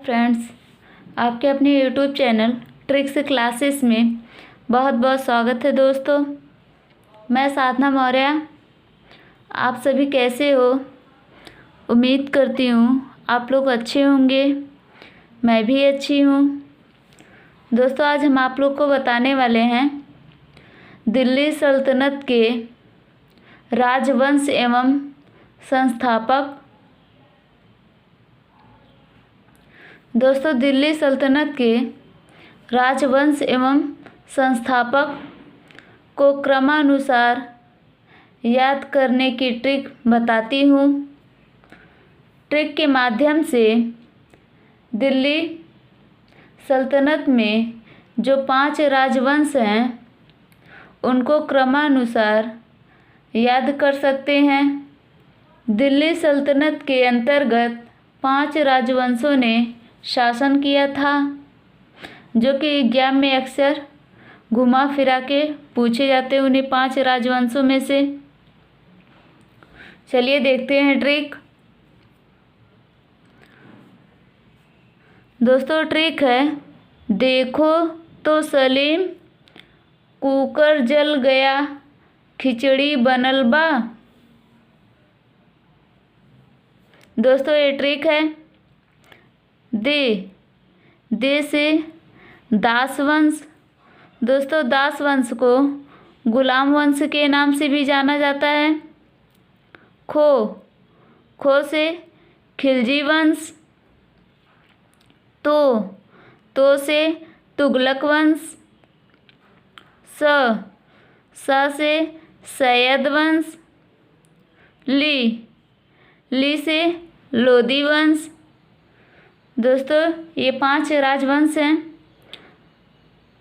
Friends, आपके अपने YouTube channel tricks classes में बहुत बहुत स्वागत है। दोस्तों, मैं साधना मौर्य। आप सभी कैसे हो? उम्मीद करती हूँ आप लोग अच्छे होंगे। मैं भी अच्छी हूँ। दोस्तों, आज हम आप लोग को बताने वाले हैं दिल्ली सल्तनत के राजवंश एवं संस्थापक। दोस्तों, दिल्ली सल्तनत के राजवंश एवं संस्थापक को क्रमानुसार याद करने की ट्रिक बताती हूँ। ट्रिक के माध्यम से दिल्ली सल्तनत में जो 5 राजवंश हैं उनको क्रमानुसार याद कर सकते हैं। दिल्ली सल्तनत के अंतर्गत 5 राजवंशों ने शासन किया था, जो कि एग्जाम में अक्सर घुमा फिरा के पूछे जाते हैं उन्हीं 5 राजवंशों में से। चलिए देखते हैं ट्रिक। दोस्तों, ट्रिक है देखो तो सलीम, कुकर जल गया खिचड़ी बनल बा। दोस्तों, ये ट्रिक है दे से दास वंश। दोस्तों, दास वंश को गुलाम वंश के नाम से भी जाना जाता है। खो से खिलजी वंश। तो से तुगलक वंश। सा से सैयद वंश। ली से लोदी वंश। दोस्तों, ये 5 राजवंश हैं: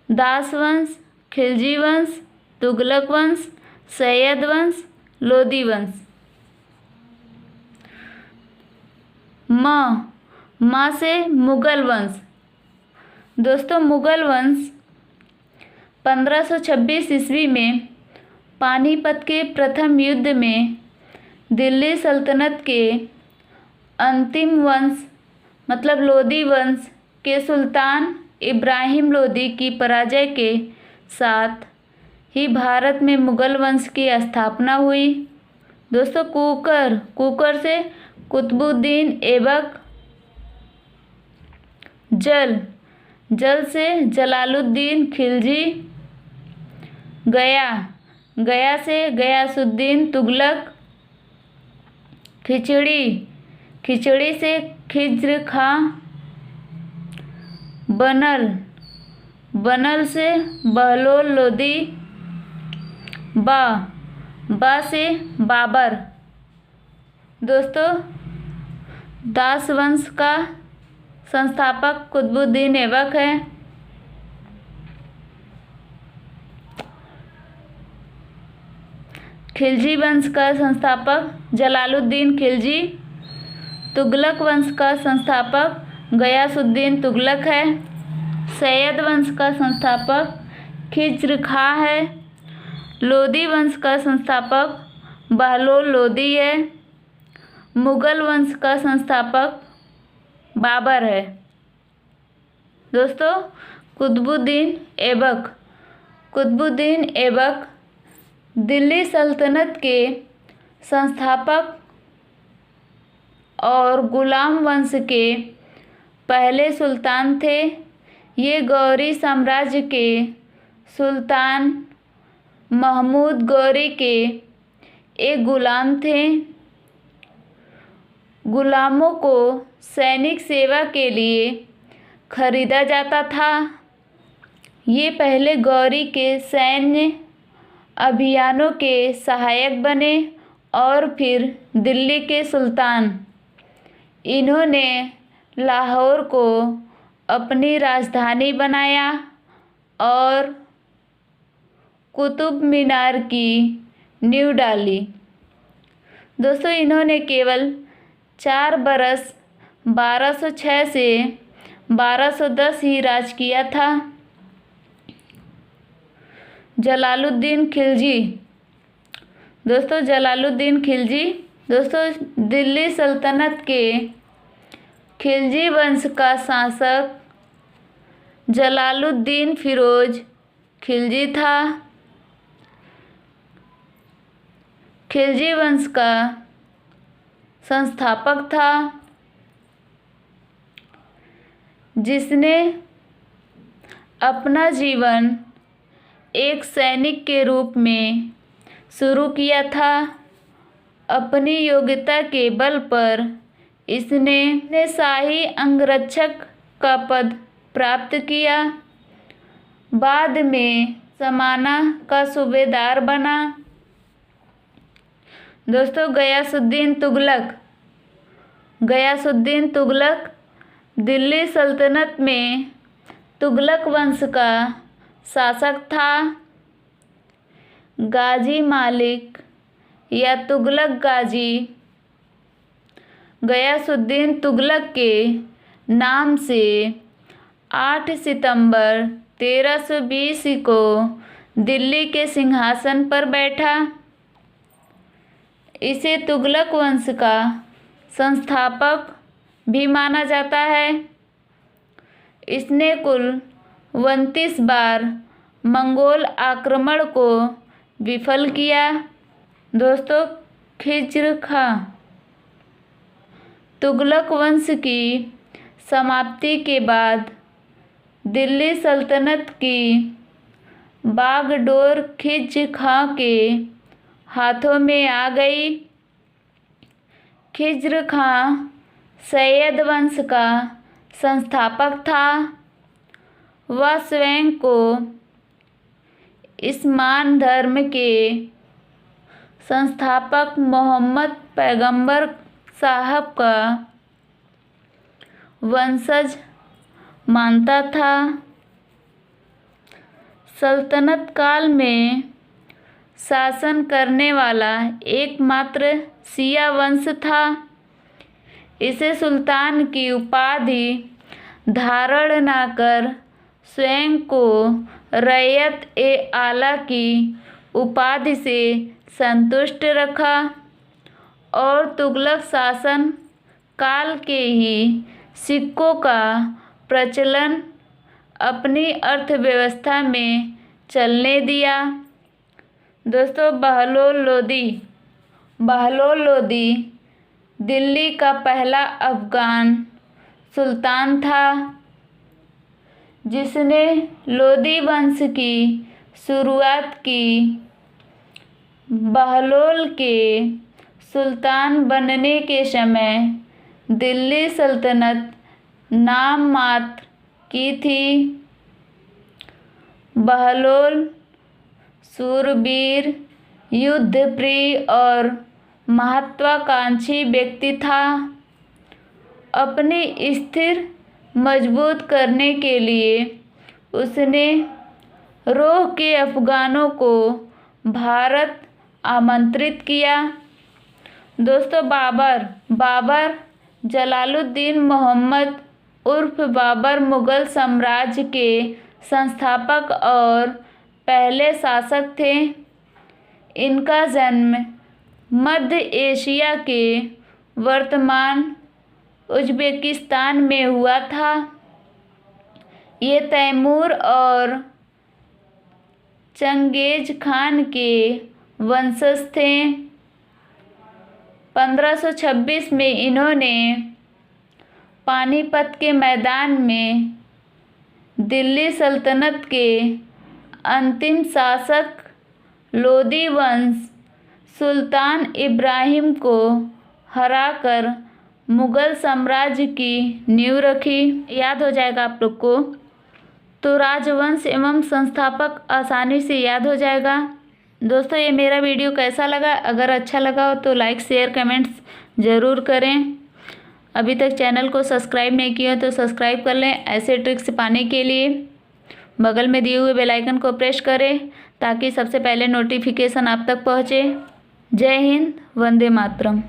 दास वंश, खिलजी वंश, तुगलक वंश, सैयद वंश, लोदी वंश। माँ से मुगल वंश। दोस्तों, मुगल वंश 1526 ईस्वी में पानीपत के प्रथम युद्ध में दिल्ली सल्तनत के अंतिम वंश मतलब लोदी वंश के सुल्तान इब्राहिम लोदी की पराजय के साथ ही भारत में मुगल वंश की स्थापना हुई। दोस्तों, कुकर से कुतुबुद्दीन ऐबक। जल से जलालुद्दीन खिलजी। गया से गयासुद्दीन तुगलक। खिचड़ी से खिज्र खां। बनल से बहलोल लोदी। बा से बाबर। दोस्तों, दास वंश का संस्थापक कुतुबुद्दीन ऐबक है। खिलजी वंश का संस्थापक जलालुद्दीन खिलजी। तुगलक वंश का संस्थापक गयासुद्दीन तुगलक है। सैयद वंश का संस्थापक खिज्र खां है। लोदी वंश का संस्थापक बहलोल लोदी है। मुगल वंश का संस्थापक बाबर है। दोस्तों, कुतुबुद्दीन ऐबक दिल्ली सल्तनत के संस्थापक और गुलाम वंश के पहले सुल्तान थे। ये गौरी साम्राज्य के सुल्तान महमूद गौरी के एक गुलाम थे। गुलामों को सैनिक सेवा के लिए खरीदा जाता था। ये पहले गौरी के सैन्य अभियानों के सहायक बने और फिर दिल्ली के सुल्तान। इन्होंने लाहौर को अपनी राजधानी बनाया और कुतुब मीनार की नींव डाली। दोस्तों, इन्होंने केवल 4 बरस 1206 से 1210 ही राज किया था। जलालुद्दीन खिलजी। दोस्तों, दिल्ली सल्तनत के खिलजी वंश का शासक जलालुद्दीन फिरोज खिलजी था। खिलजी वंश का संस्थापक था, जिसने अपना जीवन एक सैनिक के रूप में शुरू किया था। अपनी योग्यता के बल पर इसने शाही अंगरक्षक का पद प्राप्त किया। बाद में समाना का सूबेदार बना। दोस्तों, गयासुद्दीन तुगलक दिल्ली सल्तनत में तुगलक वंश का शासक था। गाजी मालिक या तुगलक गाजी गयासुद्दीन तुगलक के नाम से 8 सितंबर 1320 को दिल्ली के सिंहासन पर बैठा। इसे तुगलक वंश का संस्थापक भी माना जाता है। इसने कुल 29 बार मंगोल आक्रमण को विफल किया। दोस्तों, खिज्र खां तुगलक वंश की समाप्ति के बाद दिल्ली सल्तनत की बागडोर खिज्र खां के हाथों में आ गई। खिज्र खां सैयद वंश का संस्थापक था। वह स्वयं को इस्लाम धर्म के संस्थापक मोहम्मद पैगंबर साहब का वंशज मानता था। सल्तनत काल में शासन करने वाला एकमात्र शिया वंश था। इसे सुल्तान की उपाधि धारण न कर स्वयं को रैयत-ए-आला की उपाधि से संतुष्ट रखा और तुगलक शासन काल के ही सिक्कों का प्रचलन अपनी अर्थव्यवस्था में चलने दिया। दोस्तों, बहलोल लोदी दिल्ली का पहला अफगान सुल्तान था, जिसने लोदी वंश की शुरुआत की। बहलोल के सुल्तान बनने के समय दिल्ली सल्तनत नाम मात्र की थी। बहलोल शूरवीर, युद्धप्रिय और महत्वाकांक्षी व्यक्ति था। अपनी स्थिति मजबूत करने के लिए उसने रोह के अफगानों को भारत आमंत्रित किया। दोस्तों, बाबर जलालुद्दीन मोहम्मद उर्फ बाबर मुगल साम्राज्य के संस्थापक और पहले शासक थे। इनका जन्म मध्य एशिया के वर्तमान उज़्बेकिस्तान में हुआ था। ये तैमूर और चंगेज खान के वंशज थे। 1526 में इन्होंने पानीपत के मैदान में दिल्ली सल्तनत के अंतिम शासक लोदी वंश सुल्तान इब्राहिम को हराकर मुगल साम्राज्य की नींव रखी। याद हो जाएगा आप लोग को, तो राजवंश एवं संस्थापक आसानी से याद हो जाएगा। दोस्तों, ये मेरा वीडियो कैसा लगा? अगर अच्छा लगा हो तो लाइक शेयर कमेंट्स ज़रूर करें। अभी तक चैनल को सब्सक्राइब नहीं किया तो सब्सक्राइब कर लें। ऐसे ट्रिक्स पाने के लिए बगल में दिए हुए बेल आइकन को प्रेस करें ताकि सबसे पहले नोटिफिकेशन आप तक पहुँचे। जय हिंद, वंदे मातरम।